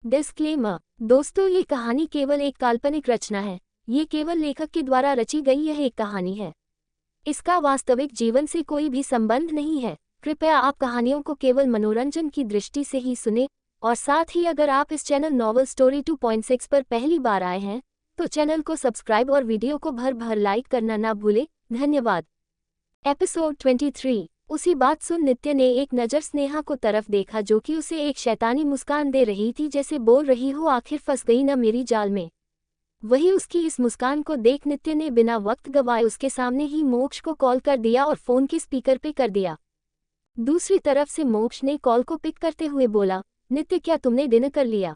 Disclaimer. दोस्तों, ये कहानी केवल एक काल्पनिक रचना है। ये केवल लेखक के द्वारा रची गई यह एक कहानी है। इसका वास्तविक जीवन से कोई भी संबंध नहीं है। कृपया आप कहानियों को केवल मनोरंजन की दृष्टि से ही सुने, और साथ ही अगर आप इस चैनल नॉवल स्टोरी 2.6 पर पहली बार आए हैं तो चैनल को सब्सक्राइब और वीडियो को भर भर लाइक करना ना भूलें। धन्यवाद। एपिसोड 23। उसी बात सुन नित्य ने एक नज़र स्नेहा को तरफ देखा, जो कि उसे एक शैतानी मुस्कान दे रही थी, जैसे बोल रही हो, आखिर फंस गई ना मेरी जाल में। वही उसकी इस मुस्कान को देख नित्य ने बिना वक्त गवाए उसके सामने ही मोक्ष को कॉल कर दिया और फोन के स्पीकर पे कर दिया। दूसरी तरफ से मोक्ष ने कॉल को पिक करते हुए बोला, नित्य, क्या तुमने डिनर कर लिया?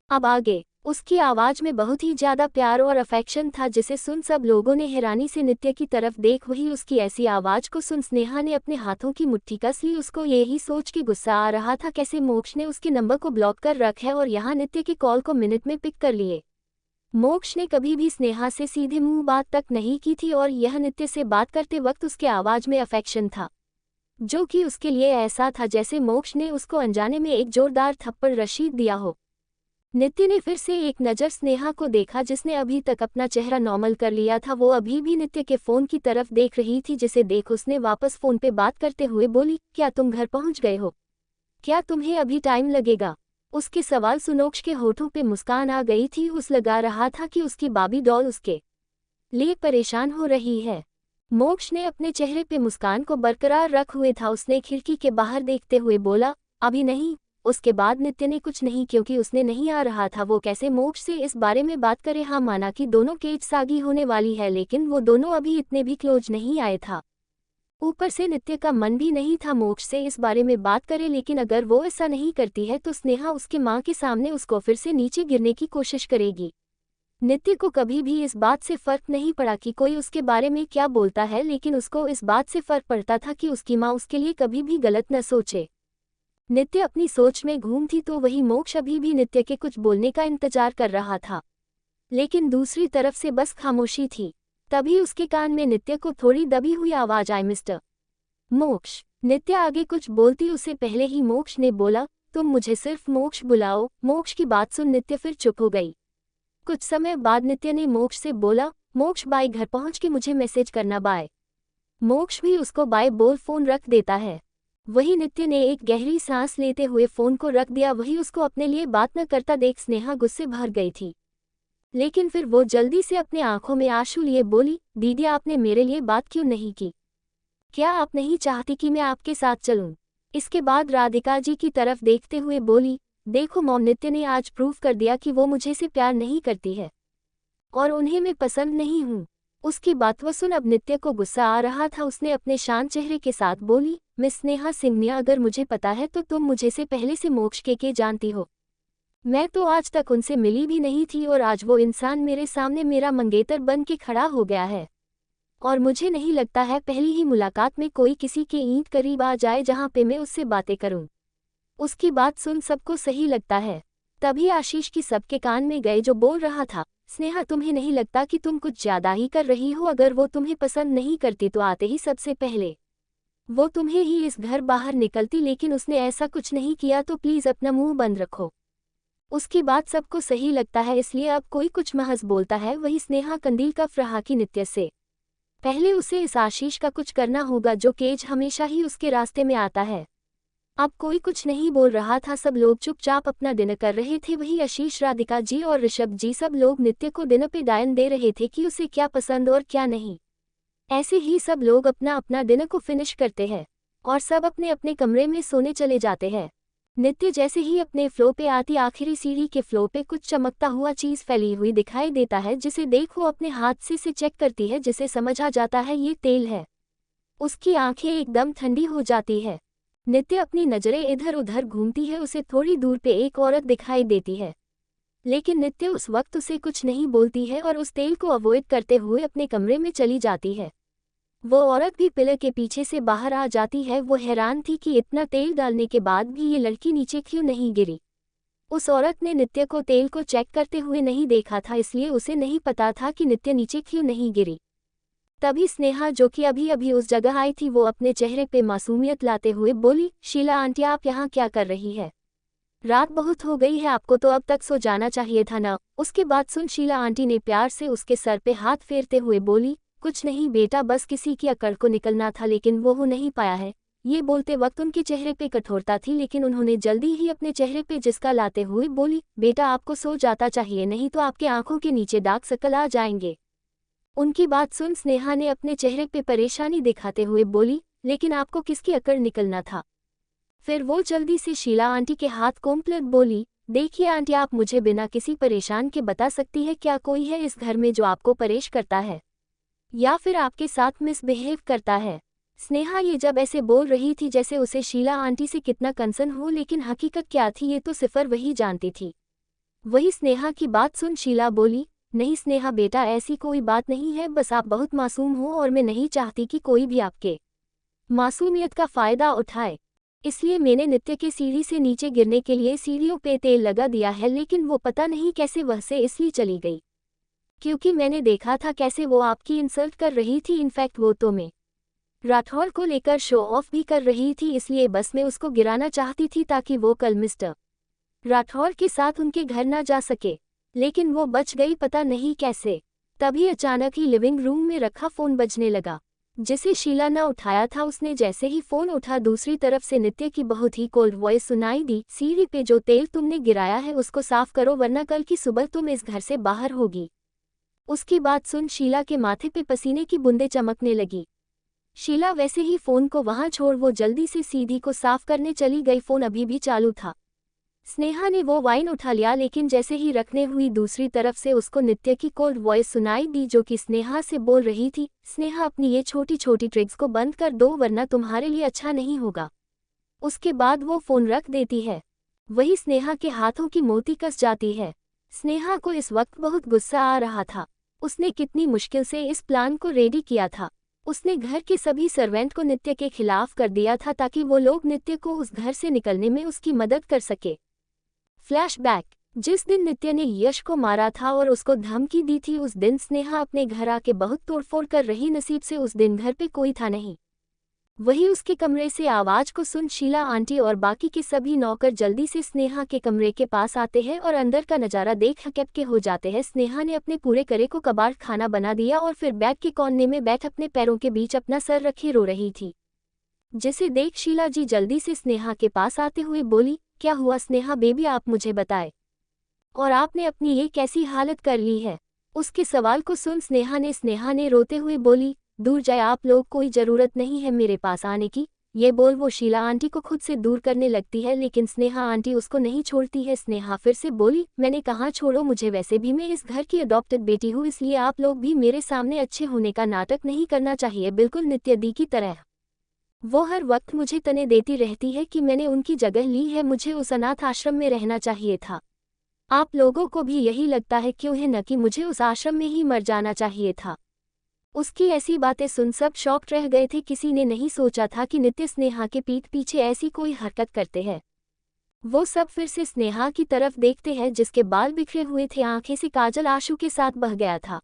अब आगे। उसकी आवाज में बहुत ही ज्यादा प्यार और अफेक्शन था, जिसे सुन सब लोगों ने हैरानी से नित्य की तरफ देख वही उसकी ऐसी आवाज को सुन स्नेहा ने अपने हाथों की मुट्ठी कस ली। उसको यही सोच के गुस्सा आ रहा था कैसे मोक्ष ने उसके नंबर को ब्लॉक कर रखा है और यहाँ नित्य की कॉल को मिनट में पिक कर लिए। मोक्ष ने कभी भी स्नेहा से सीधे मुंह बात तक नहीं की थी, और यह नित्य से बात करते वक्त उसके आवाज में अफेक्शन था, जो कि उसके लिए ऐसा था जैसे मोक्ष ने उसको अनजाने में एक जोरदार थप्पड़ रशीद दिया हो। नित्य ने फिर से एक नज़र स्नेहा को देखा, जिसने अभी तक अपना चेहरा नॉर्मल कर लिया था। वो अभी भी नित्य के फ़ोन की तरफ देख रही थी, जिसे देख उसने वापस फ़ोन पे बात करते हुए बोली, क्या तुम घर पहुंच गए हो? क्या तुम्हें अभी टाइम लगेगा? उसके सवाल सुनोक्ष के होठों पे मुस्कान आ गई थी। उस लगा रहा था कि उसकी बाबी डॉल उसके लिए परेशान हो रही है। मोक्ष ने अपने चेहरे पे मुस्कान को बरकरार रख हुए था। उसने खिड़की के बाहर देखते हुए बोला, अभी नहीं। उसके बाद नित्य ने कुछ नहीं, क्योंकि उसने नहीं आ रहा था वो कैसे मोक्ष से इस बारे में बात करे। हाँ, माना कि दोनों की सागी होने वाली है, लेकिन वो दोनों अभी इतने भी क्लोज नहीं आए था। ऊपर से नित्य का मन भी नहीं था मोक्ष से इस बारे में बात करे, लेकिन अगर वो ऐसा नहीं करती है तो स्नेहा उसके माँ के सामने उसको फिर से नीचे गिरने की कोशिश करेगी। नित्य को कभी भी इस बात से फर्क नहीं पड़ा कि कोई उसके बारे में क्या बोलता है, लेकिन उसको इस बात से फर्क पड़ता था कि उसकी माँ उसके लिए कभी भी गलत न सोचे। नित्य अपनी सोच में घूम थी तो वही मोक्ष अभी भी नित्य के कुछ बोलने का इंतजार कर रहा था, लेकिन दूसरी तरफ से बस खामोशी थी। तभी उसके कान में नित्य को थोड़ी दबी हुई आवाज आई, मिस्टर मोक्ष। नित्य आगे कुछ बोलती उससे पहले ही मोक्ष ने बोला, तुम मुझे सिर्फ मोक्ष बुलाओ। मोक्ष की बात सुन नित्य फिर चुप हो गई। कुछ समय बाद नित्य ने मोक्ष से बोला, मोक्ष बाय, घर पहुंच के मुझे मैसेज करना, बाय। मोक्ष भी उसको बाय बोल फोन रख देता है। वही नित्य ने एक गहरी सांस लेते हुए फोन को रख दिया। वही उसको अपने लिए बात न करता देख स्नेहा गुस्से भर गई थी, लेकिन फिर वो जल्दी से अपने आंखों में आंसू लिए बोली, दीदी, आपने मेरे लिए बात क्यों नहीं की? क्या आप नहीं चाहती कि मैं आपके साथ चलूं? इसके बाद राधिका जी की तरफ देखते हुए बोली, देखो मॉम, नित्य ने आज प्रूव कर दिया कि वो मुझे से प्यार नहीं करती है और उन्हें मैं पसंद नहीं हूँ। उसकी बात वो सुन अब नित्य को गुस्सा आ रहा था। उसने अपने शांत चेहरे के साथ बोली, मिस स्नेहा सिंघनिया, अगर मुझे पता है तो तुम मुझे से पहले से मोक्ष के जानती हो। मैं तो आज तक उनसे मिली भी नहीं थी, और आज वो इंसान मेरे सामने मेरा मंगेतर बन के खड़ा हो गया है, और मुझे नहीं लगता है पहली ही मुलाकात में कोई किसी के ईंट करीब आ जाए जहाँ पे मैं उससे बातें करूँ। उसकी बात सुन सबको सही लगता है। तभी आशीष की सबके कान में गए, जो बोल रहा था, स्नेहा, तुम्हें नहीं लगता कि तुम कुछ ज्यादा ही कर रही हो? अगर वो तुम्हें पसंद नहीं करती तो आते ही सबसे पहले वो तुम्हें ही इस घर बाहर निकलती, लेकिन उसने ऐसा कुछ नहीं किया, तो प्लीज अपना मुंह बंद रखो। उसकी बात सबको सही लगता है, इसलिए अब कोई कुछ महज बोलता है। वही स्नेहा कंदील का रहा की नित्य से पहले उसे इस आशीष का कुछ करना होगा, जो केज हमेशा ही उसके रास्ते में आता है। अब कोई कुछ नहीं बोल रहा था, सब लोग चुपचाप अपना डिनर कर रहे थे। वही आशीष, राधिका जी और ऋषभ जी सब लोग नित्य को डिनर पे डायन दे रहे थे कि उसे क्या पसंद और क्या नहीं। ऐसे ही सब लोग अपना अपना डिनर को फिनिश करते हैं और सब अपने अपने कमरे में सोने चले जाते हैं। नित्य जैसे ही अपने फ्लो पे आती, आखिरी सीढ़ी के फ्लो पे कुछ चमकता हुआ चीज फैली हुई दिखाई देता है, जिसे देख वो अपने हाथ से चेक करती है, जिसे समझ आ जाता है ये तेल है। उसकी आंखें एकदम ठंडी हो जाती है। नित्य अपनी नजरें इधर उधर घूमती है। उसे थोड़ी दूर पे एक औरत दिखाई देती है, लेकिन नित्य उस वक्त उसे कुछ नहीं बोलती है और उस तेल को अवॉइड करते हुए अपने कमरे में चली जाती है। वो औरत भी पिलर के पीछे से बाहर आ जाती है। वो हैरान थी कि इतना तेल डालने के बाद भी ये लड़की नीचे क्यों नहीं गिरी। उस औरत ने नित्य को तेल को चेक करते हुए नहीं देखा था, इसलिए उसे नहीं पता था कि नित्य नीचे क्यों नहीं गिरी। तभी स्नेहा, जो कि अभी अभी उस जगह आई थी, वो अपने चेहरे पे मासूमियत लाते हुए बोली, शीला आंटी, आप यहाँ क्या कर रही है? रात बहुत हो गई है, आपको तो अब तक सो जाना चाहिए था ना। उसकी बात सुन शीला आंटी ने प्यार से उसके सर पे हाथ फेरते हुए बोली, कुछ नहीं बेटा, बस किसी की अकड़ को निकलना था लेकिन वो हो नहीं पाया है। ये बोलते वक्त उनके चेहरे पे कठोरता थी, लेकिन उन्होंने जल्दी ही अपने चेहरे पे जिसका लाते हुए बोली, बेटा आपको सो जाता चाहिए, नहीं तो आपके आंखों के नीचे दाग सर्कल आ जाएंगे। उनकी बात सुन स्नेहा ने अपने चेहरे पे परेशानी दिखाते हुए बोली, लेकिन आपको किसकी अकड़ निकलना था। फिर वो जल्दी से शीला आंटी के हाथ कोंपलट बोली, देखिए आंटी, आप मुझे बिना किसी परेशान के बता सकती है क्या कोई है इस घर में जो आपको परेश करता है या फिर आपके साथ मिसबिहेव करता है। स्नेहा ये जब ऐसे बोल रही थी जैसे उसे शीला आंटी से कितना कंसर्न हो, लेकिन हकीकत क्या थी ये तो सिर्फ वही जानती थी। वही स्नेहा की बात सुन शीला बोली, नहीं स्नेहा बेटा, ऐसी कोई बात नहीं है, बस आप बहुत मासूम हो और मैं नहीं चाहती कि कोई भी आपके मासूमियत का फ़ायदा उठाए। इसलिए मैंने नित्य के सीढ़ी से नीचे गिरने के लिए सीढ़ियों पे तेल लगा दिया है, लेकिन वो पता नहीं कैसे वह से इसलिए चली गई क्योंकि मैंने देखा था कैसे वो आपकी इंसल्ट कर रही थी। इनफैक्ट वो तो मैं राठौर को लेकर शो ऑफ भी कर रही थी, इसलिए बस मैं उसको गिराना चाहती थी ताकि वो कल मिस्टर राठौर के साथ उनके घर ना जा सके, लेकिन वो बच गई, पता नहीं कैसे। तभी अचानक ही लिविंग रूम में रखा फ़ोन बजने लगा, जिसे शीला न उठाया था। उसने जैसे ही फ़ोन उठा, दूसरी तरफ से नित्य की बहुत ही कोल्ड वॉइस सुनाई दी, सीढ़ी पे जो तेल तुमने गिराया है उसको साफ करो, वरना कल की सुबह तुम इस घर से बाहर होगी। उसकी बात सुन शीला के माथे पे पसीने की बूंदें चमकने लगी। शीला वैसे ही फ़ोन को वहां छोड़ वो जल्दी से सीढ़ी को साफ करने चली गई। फ़ोन अभी भी चालू था। स्नेहा ने वो वाइन उठा लिया, लेकिन जैसे ही रखने हुई दूसरी तरफ से उसको नित्य की कोल्ड वॉइस सुनाई दी जो कि स्नेहा से बोल रही थी, स्नेहा अपनी ये छोटी छोटी ट्रिक्स को बंद कर दो वरना तुम्हारे लिए अच्छा नहीं होगा। उसके बाद वो फ़ोन रख देती है। वही स्नेहा के हाथों की मोती कस जाती है। स्नेहा को इस वक्त बहुत गुस्सा आ रहा था। उसने कितनी मुश्किल से इस प्लान को रेडी किया था। उसने घर के सभी सर्वेंट को नित्य के खिलाफ कर दिया था ताकि वो लोग नित्य को उस घर से निकलने में उसकी मदद कर सके। फ्लैशबैक, जिस दिन नित्य ने यश को मारा था और उसको धमकी दी थी, उस दिन स्नेहा अपने घर आके बहुत तोड़फोड़ कर रही। नसीब से उस दिन घर पे कोई था नहीं। वही उसके कमरे से आवाज को सुन शीला आंटी और बाकी के सभी नौकर जल्दी से स्नेहा के कमरे के पास आते हैं और अंदर का नज़ारा देख हकैप हो जाते हैं। स्नेहा ने अपने पूरे करे को कबाड़ खाना बना दिया और फिर बैग के कोने में बैठ अपने पैरों के बीच अपना सर रखे रो रही थी, जिसे देख शीला जी जल्दी से स्नेहा के पास आते हुए बोली, क्या हुआ स्नेहा बेबी, आप मुझे बताएं, और आपने अपनी ये कैसी हालत कर ली है। उसके सवाल को सुन स्नेहा ने रोते हुए बोली, दूर जाए आप लोग, कोई ज़रूरत नहीं है मेरे पास आने की। ये बोल वो शीला आंटी को खुद से दूर करने लगती है, लेकिन स्नेहा आंटी उसको नहीं छोड़ती है। स्नेहा फिर से बोली, मैंने कहा छोड़ो मुझे, वैसे भी मैं इस घर की अडॉप्टेड बेटी हूँ, इसलिए आप लोग भी मेरे सामने अच्छे होने का नाटक नहीं करना चाहिए, बिल्कुल नित्य दी की तरह। वो हर वक्त मुझे तने देती रहती है कि मैंने उनकी जगह ली है, मुझे उस अनाथ आश्रम में रहना चाहिए था। आप लोगों को भी यही लगता है क्यों है न कि मुझे उस आश्रम में ही मर जाना चाहिए था। उसकी ऐसी बातें सुन सब शॉक्ड रह गए थे। किसी ने नहीं सोचा था कि नित्य स्नेहा के पीठ पीछे ऐसी कोई हरकत करते हैं। वो सब फिर से स्नेहा की तरफ देखते हैं जिसके बाल बिखरे हुए थे, आंखें से काजल आंसू के साथ बह गया था,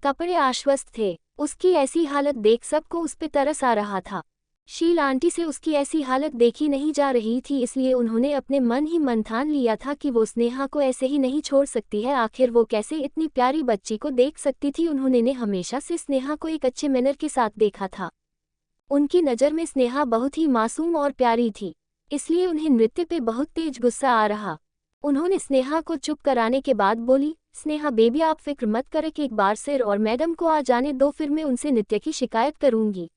कपड़े आश्वस्त थे। उसकी ऐसी हालत देख सबको उस पे तरस आ रहा था। शीला आंटी से उसकी ऐसी हालत देखी नहीं जा रही थी, इसलिए उन्होंने अपने मन ही मन ठान लिया था कि वो स्नेहा को ऐसे ही नहीं छोड़ सकती है। आखिर वो कैसे इतनी प्यारी बच्ची को देख सकती थी। उन्होंने हमेशा से स्नेहा को एक अच्छे मैनर के साथ देखा था। उनकी नज़र में स्नेहा बहुत ही मासूम और प्यारी थी, इसलिए उन्हें नृत्य पे बहुत तेज गुस्सा आ रहा। उन्होंने स्नेहा को चुप कराने के बाद बोली, स्नेहा बेबी आप फिक्र मत करें कि एक बार सिर और मैडम को आ जाने दो, फिर मैं उनसे नित्य की शिकायत करूंगी।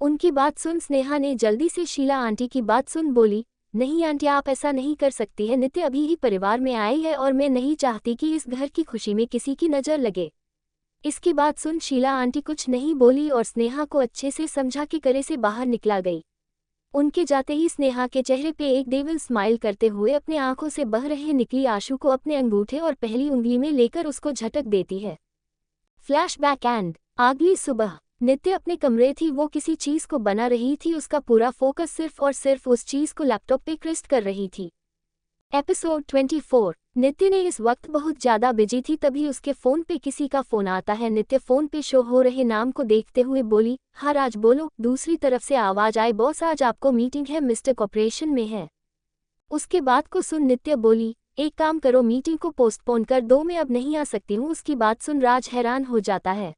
उनकी बात सुन स्नेहा ने जल्दी से शीला आंटी की बात सुन बोली, नहीं आंटी आप ऐसा नहीं कर सकती है, नित्य अभी ही परिवार में आई है और मैं नहीं चाहती कि इस घर की खुशी में किसी की नज़र लगे। इसकी बात सुन शीला आंटी कुछ नहीं बोली और स्नेहा को अच्छे से समझा के करे से बाहर निकला गई। उनके जाते ही स्नेहा के चेहरे पे एक डेविल स्माइल करते हुए अपने आंखों से बह रहे निकली आंसू को अपने अंगूठे और पहली उंगली में लेकर उसको झटक देती है। फ्लैशबैक एंड अगली सुबह नित्य अपने कमरे थी। वो किसी चीज़ को बना रही थी, उसका पूरा फोकस सिर्फ और सिर्फ उस चीज़ को लैपटॉप पे क्रिस्ट कर रही थी। एपिसोड 24। नित्य ने इस वक्त बहुत ज़्यादा बिजी थी, तभी उसके फ़ोन पे किसी का फ़ोन आता है। नित्य फ़ोन पे शो हो रहे नाम को देखते हुए बोली, हाँ राज बोलो। दूसरी तरफ से आवाज़ आई, बॉस आज आपको मीटिंग है, मिस्टर कॉर्पोरेशन में है। उसके बात को सुन नित्य बोली, एक काम करो, मीटिंग को पोस्टपोन कर दो, मैं अब नहीं आ सकती हूँ। उसकी बात सुन राज हैरान हो जाता है।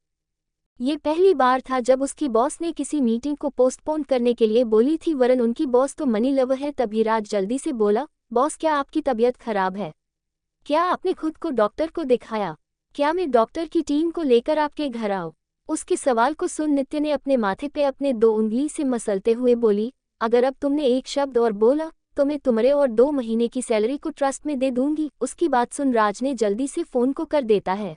ये पहली बार था जब उसकी बॉस ने किसी मीटिंग को पोस्टपोन करने के लिए बोली थी, वरन उनकी बॉस तो मनी लवर है। तभी राज जल्दी से बोला, बॉस क्या आपकी तबीयत खराब है? क्या आपने खुद को डॉक्टर को दिखाया? क्या मैं डॉक्टर की टीम को लेकर आपके घर आऊं? उसके सवाल को सुन नित्य ने अपने माथे पे अपने 2 उंगली से मसलते हुए बोली, अगर अब तुमने एक शब्द और बोला तो मैं तुम्हारे और 2 महीने की सैलरी को ट्रस्ट में दे दूंगी। उसकी बात सुन राज ने जल्दी से फोन को कर देता है।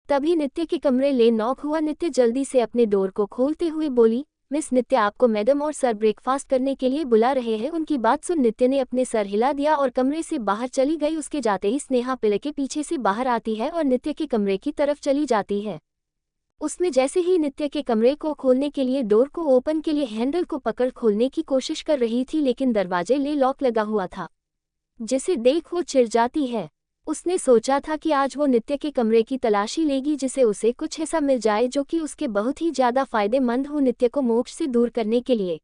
तभी नित्य के कमरे ले नॉक हुआ। नित्य जल्दी से अपने डोर को खोलते हुए बोली, मिस नित्य, आपको मैडम और सर ब्रेकफास्ट करने के लिए बुला रहे हैं। उनकी बात सुन नित्य ने अपने सर हिला दिया और कमरे से बाहर चली गई। उसके जाते ही स्नेहा पिले के पीछे से बाहर आती है और नित्य के कमरे की तरफ चली जाती है। उसने जैसे ही नित्य के कमरे को खोलने के लिए डोर को ओपन के लिए हैंडल को पकड़ खोलने की कोशिश कर रही थी, लेकिन दरवाजे ले लॉक लगा हुआ था, जिसे देख वो चिढ़ जाती है। उसने सोचा था कि आज वो नित्य के कमरे की तलाशी लेगी, जिसे उसे कुछ ऐसा मिल जाए जो कि उसके बहुत ही ज्यादा फायदेमंद हो नित्य को मोक्ष से दूर करने के लिए।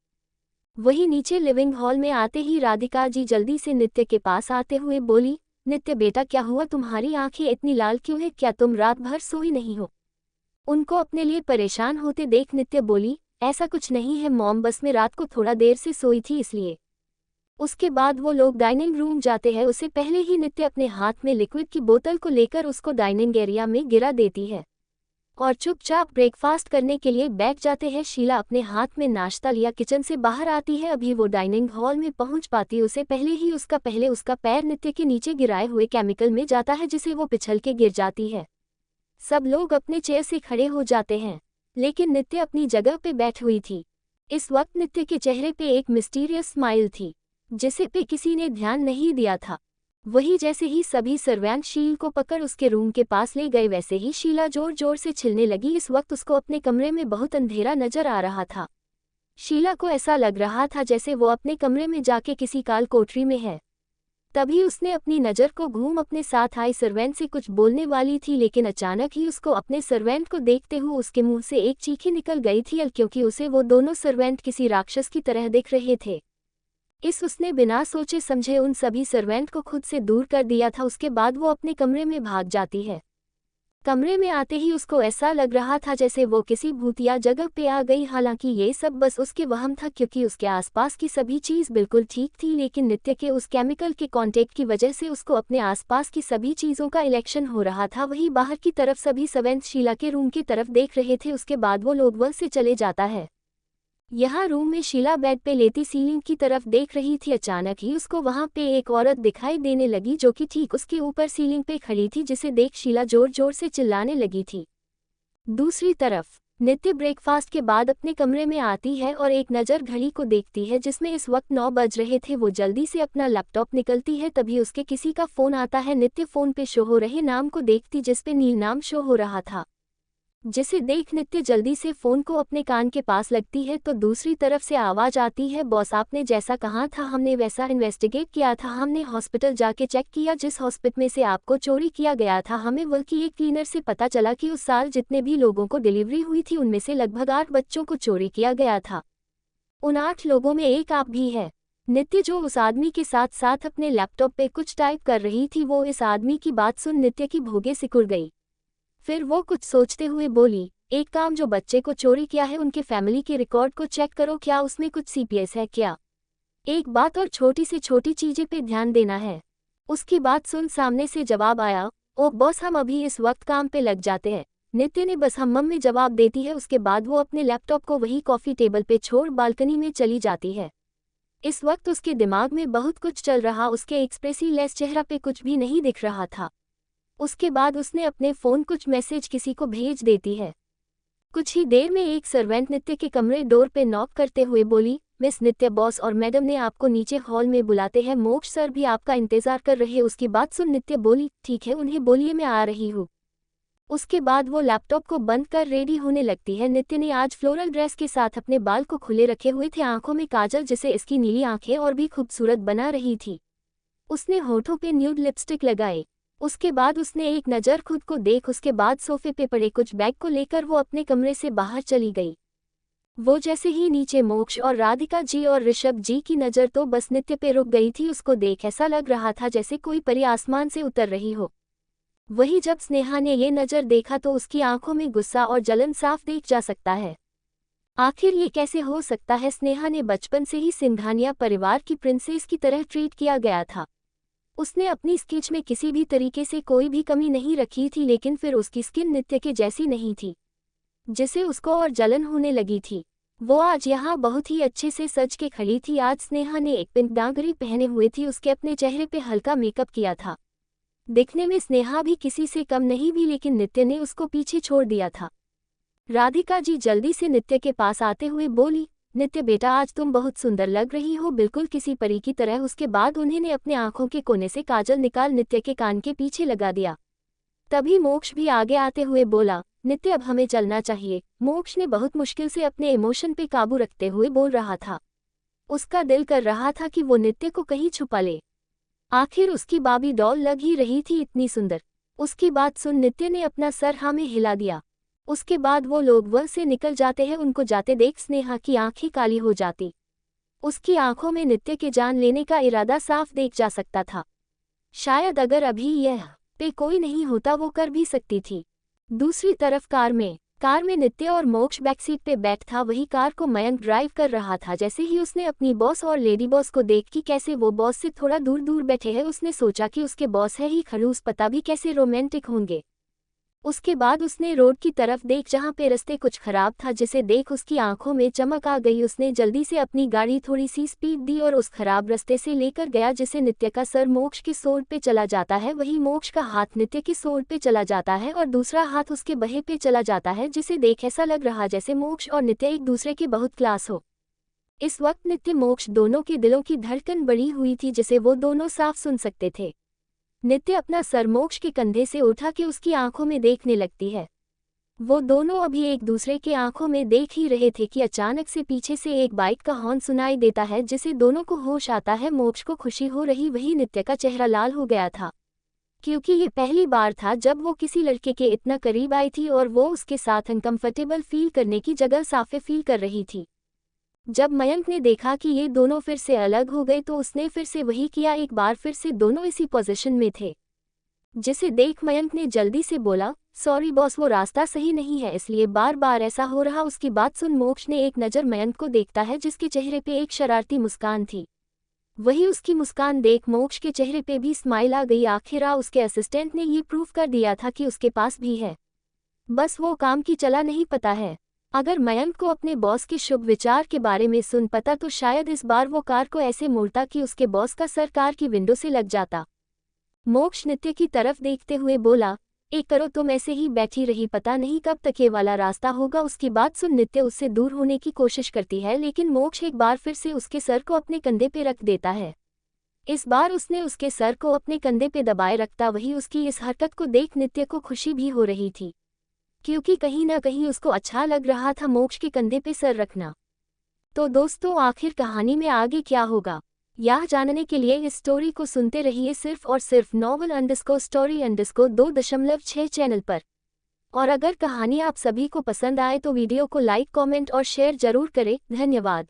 वहीं नीचे लिविंग हॉल में आते ही राधिका जी जल्दी से नित्य के पास आते हुए बोली, नित्य बेटा क्या हुआ, तुम्हारी आंखें इतनी लाल क्यों है? क्या तुम रात भर सोई नहीं हो? उनको अपने लिए परेशान होते देख नित्य बोली, ऐसा कुछ नहीं है मॉम, बस मैं रात को थोड़ा देर से सोई थी इसलिए। उसके बाद वो लोग डाइनिंग रूम जाते हैं। उससे पहले ही नित्य अपने हाथ में लिक्विड की बोतल को लेकर उसको डाइनिंग एरिया में गिरा देती है और चुपचाप ब्रेकफास्ट करने के लिए बैठ जाते हैं। शीला अपने हाथ में नाश्ता लिया किचन से बाहर आती है। अभी वो डाइनिंग हॉल में पहुंच पाती उसे पहले ही उसका पैर नित्य के नीचे गिराए हुए केमिकल में जाता है, जिसे वो पिछल के गिर जाती है। सब लोग अपने चेयर से खड़े हो जाते हैं, लेकिन नित्य अपनी जगह पे बैठ हुई थी। इस वक्त नित्य के चेहरे पे एक मिस्टीरियस स्माइल थी, जिसे पे किसी ने ध्यान नहीं दिया था। वही जैसे ही सभी सर्वेंट शील को पकड़ उसके रूम के पास ले गए, वैसे ही शीला जोर जोर से छिलने लगी। इस वक्त उसको अपने कमरे में बहुत अंधेरा नजर आ रहा था। शीला को ऐसा लग रहा था जैसे वो अपने कमरे में जाके किसी काल कोठरी में है। तभी उसने अपनी नज़र को घूम अपने साथ आई सर्वेंट से कुछ बोलने वाली थी, लेकिन अचानक ही उसको अपने सर्वेंट को देखते हुए उसके मुंह से एक चीख निकल गई थी, क्योंकि उसे वो दोनों सर्वेंट किसी राक्षस की तरह दिख रहे थे। उसने बिना सोचे समझे उन सभी सर्वेंट को खुद से दूर कर दिया था। उसके बाद वो अपने कमरे में भाग जाती है। कमरे में आते ही उसको ऐसा लग रहा था जैसे वो किसी भूतिया जगह पे आ गई। हालांकि ये सब बस उसके वहम था, क्योंकि उसके आसपास की सभी चीज़ बिल्कुल ठीक थी, लेकिन नित्य के उस केमिकल के कांटेक्ट की वजह से उसको अपने आसपास की सभी चीज़ों का इलेक्शन हो रहा था। वही बाहर की तरफ सभी सर्वेंट शीला के रूम की तरफ देख रहे थे। उसके बाद वो लोग वह से चले जाता है। यहाँ रूम में शीला बेड पे लेटी सीलिंग की तरफ देख रही थी। अचानक ही उसको वहाँ पे एक औरत दिखाई देने लगी, जो कि ठीक उसके ऊपर सीलिंग पे खड़ी थी, जिसे देख शीला जोर जोर से चिल्लाने लगी थी। दूसरी तरफ नित्य ब्रेकफास्ट के बाद अपने कमरे में आती है और एक नज़र घड़ी को देखती है, जिसमें इस वक्त 9 बज रहे थे। वो जल्दी से अपना लैपटॉप निकलती है, तभी उसके किसी का फ़ोन आता है। नित्य फ़ोन पे शो हो रहे नाम को देखती, जिसपे नील नाम शो हो रहा था, जिसे देख नित्य जल्दी से फोन को अपने कान के पास लगती है। तो दूसरी तरफ से आवाज आती है, बॉस आपने जैसा कहा था हमने वैसा इन्वेस्टिगेट किया था। हमने हॉस्पिटल जाके चेक किया जिस हॉस्पिटल में से आपको चोरी किया गया था। हमें वह की एक क्लीनर से पता चला कि उस साल जितने भी लोगों को डिलीवरी हुई थी उनमें से लगभग 8 बच्चों को चोरी किया गया था। उन 8 लोगों में एक आप भी है। नित्य जो उस आदमी के साथ साथ अपने लैपटॉप पे कुछ टाइप कर रही थी, वो इस आदमी की बात सुन नित्य की भोगे सिकुड़ गई। फिर वो कुछ सोचते हुए बोली, एक काम, जो बच्चे को चोरी किया है उनके फैमिली के रिकॉर्ड को चेक करो, क्या उसमें कुछ सीपीएस है क्या? एक बात और छोटी से छोटी चीजें पे ध्यान देना है। उसकी बात सुन सामने से जवाब आया, ओ बॉस हम अभी इस वक्त काम पे लग जाते हैं। नित्य ने बस हम में जवाब देती है। उसके बाद वो अपने लैपटॉप को वही कॉफी टेबल पे छोड़ बालकनी में चली जाती है। इस वक्त उसके दिमाग में बहुत कुछ चल रहा, उसके एक्सप्रेसिवलेस चेहरा पे कुछ भी नहीं दिख रहा था। उसके बाद उसने अपने फ़ोन कुछ मैसेज किसी को भेज देती है। कुछ ही देर में एक सर्वेंट नित्य के कमरे डोर पे नॉक करते हुए बोली, मिस नित्य, बॉस और मैडम ने आपको नीचे हॉल में बुलाते हैं, मोक्ष सर भी आपका इंतजार कर रहे हैं। उसकी बात सुन नित्य बोली, ठीक है उन्हें बोलिए मैं आ रही हूँ। उसके बाद वो लैपटॉप को बंद कर रेडी होने लगती है। नित्य ने आज फ्लोरल ड्रेस के साथ अपने बाल को खुले रखे हुए थे, आंखों में काजल जिसे इसकी नीली आंखें और भी खूबसूरत बना रही थी। उसने होठों पे न्यूड लिपस्टिक लगाए। उसके बाद उसने एक नज़र खुद को देख, उसके बाद सोफे पे पड़े कुछ बैग को लेकर वो अपने कमरे से बाहर चली गई। वो जैसे ही नीचे मोक्ष और राधिका जी और ऋषभ जी की नज़र तो बस नित्य पे रुक गई थी। उसको देख ऐसा लग रहा था जैसे कोई परी आसमान से उतर रही हो। वही जब स्नेहा ने ये नज़र देखा तो उसकी आंखों में गुस्सा और जलन साफ देख जा सकता है। आखिर ये कैसे हो सकता है? स्नेहा ने बचपन से ही सिंघानिया परिवार की प्रिंसेस की तरह ट्रीट किया गया था। उसने अपनी स्केच में किसी भी तरीके से कोई भी कमी नहीं रखी थी, लेकिन फिर उसकी स्किन नित्य के जैसी नहीं थी, जिससे उसको और जलन होने लगी थी। वो आज यहाँ बहुत ही अच्छे से सज के खड़ी थी। आज स्नेहा ने एक पिंक डांगरी पहने हुए थी, उसके अपने चेहरे पे हल्का मेकअप किया था। दिखने में स्नेहा भी किसी से कम नहीं भी, लेकिन नित्य ने उसको पीछे छोड़ दिया था। राधिका जी जल्दी से नित्य के पास आते हुए बोली, नित्य बेटा आज तुम बहुत सुंदर लग रही हो, बिल्कुल किसी परी की तरह। उसके बाद उन्होंने अपने आंखों के कोने से काजल निकाल नित्य के कान के पीछे लगा दिया। तभी मोक्ष भी आगे आते हुए बोला, नित्य अब हमें चलना चाहिए। मोक्ष ने बहुत मुश्किल से अपने इमोशन पे काबू रखते हुए बोल रहा था। उसका दिल कर रहा था कि वो नित्य को कहीं छुपा ले। आखिर उसकी बाबी डॉल लग ही रही थी इतनी सुंदर। उसकी बात सुन नित्य ने अपना सर हाँ में हिला दिया। उसके बाद वो लोग वह से निकल जाते हैं। उनको जाते देख स्नेहा की आंखें काली हो जाती। उसकी आंखों में नित्य के जान लेने का इरादा साफ देख जा सकता था। शायद अगर अभी यह पे कोई नहीं होता वो कर भी सकती थी। दूसरी तरफ कार में नित्य और मोक्ष बैकसीट पे बैठ था। वही कार को मयंक ड्राइव कर रहा था। जैसे ही उसने अपनी बॉस और लेडी बॉस को देख कि कैसे वो बॉस से थोड़ा दूर दूर बैठे हैं, उसने सोचा कि उसके बॉस है ही खड़ूस, पता भी कैसे रोमांटिक होंगे। उसके बाद उसने रोड की तरफ देख जहां पे रास्ते कुछ खराब था, जिसे देख उसकी आंखों में चमक आ गई। उसने जल्दी से अपनी गाड़ी थोड़ी सी स्पीड दी और उस खराब रास्ते से लेकर गया, जिसे नित्य का सर मोक्ष की सोल पे चला जाता है। वही मोक्ष का हाथ नित्य की सोल पे चला जाता है और दूसरा हाथ उसके बहे पे चला जाता है, जिसे देख ऐसा लग रहा जैसे मोक्ष और नित्य एक दूसरे के बहुत क्लास हो। इस वक्त नित्य मोक्ष दोनों के दिलों की धड़कन बढ़ी हुई थी, जिसे वो दोनों साफ सुन सकते थे। नित्य अपना सर मोक्ष के कंधे से उठा के उसकी आंखों में देखने लगती है। वो दोनों अभी एक दूसरे के आंखों में देख ही रहे थे कि अचानक से पीछे से एक बाइक का हॉर्न सुनाई देता है, जिसे दोनों को होश आता है। मोक्ष को खुशी हो रही, वही नित्य का चेहरा लाल हो गया था, क्योंकि ये पहली बार था जब वो किसी लड़के के इतना करीब आई थी और वो उसके साथ अनकंफर्टेबल फील करने की जगह साफे फील कर रही थी। जब मयंक ने देखा कि ये दोनों फिर से अलग हो गए तो उसने फिर से वही किया। एक बार फिर से दोनों इसी पोजीशन में थे, जिसे देख मयंक ने जल्दी से बोला, सॉरी बॉस, वो रास्ता सही नहीं है, इसलिए बार बार ऐसा हो रहा। उसकी बात सुन मोक्ष ने एक नज़र मयंक को देखता है, जिसके चेहरे पे एक शरारती मुस्कान थी। वही उसकी मुस्कान देख मोक्ष के चेहरे पे भी स्माइल आ गई। आखिर उसके असिस्टेंट ने ये प्रूव कर दिया था कि उसके पास भी है, बस वो काम की चला नहीं पता है। अगर मयंक को अपने बॉस के शुभ विचार के बारे में सुन पता तो शायद इस बार वो कार को ऐसे मोड़ता कि उसके बॉस का सर कार की विंडो से लग जाता। मोक्ष नित्य की तरफ देखते हुए बोला, एक करो तुम ऐसे ही बैठी रही, पता नहीं कब तक ये वाला रास्ता होगा। उसकी बात सुन नित्य उससे दूर होने की कोशिश करती है, लेकिन मोक्ष एक बार फिर से उसके सर को अपने कंधे पे रख देता है। इस बार उसने उसके सर को अपने कंधे पे दबाए रखता। वही उसकी इस हरकत को देख नित्य को खुशी भी हो रही थी, क्योंकि कहीं ना कहीं उसको अच्छा लग रहा था मोक्ष के कंधे पे सर रखना। तो दोस्तों आखिर कहानी में आगे क्या होगा, यह जानने के लिए इस स्टोरी को सुनते रहिए सिर्फ और सिर्फ novel_story_2.6 चैनल पर। और अगर कहानी आप सभी को पसंद आए तो वीडियो को लाइक, कमेंट और शेयर जरूर करें। धन्यवाद।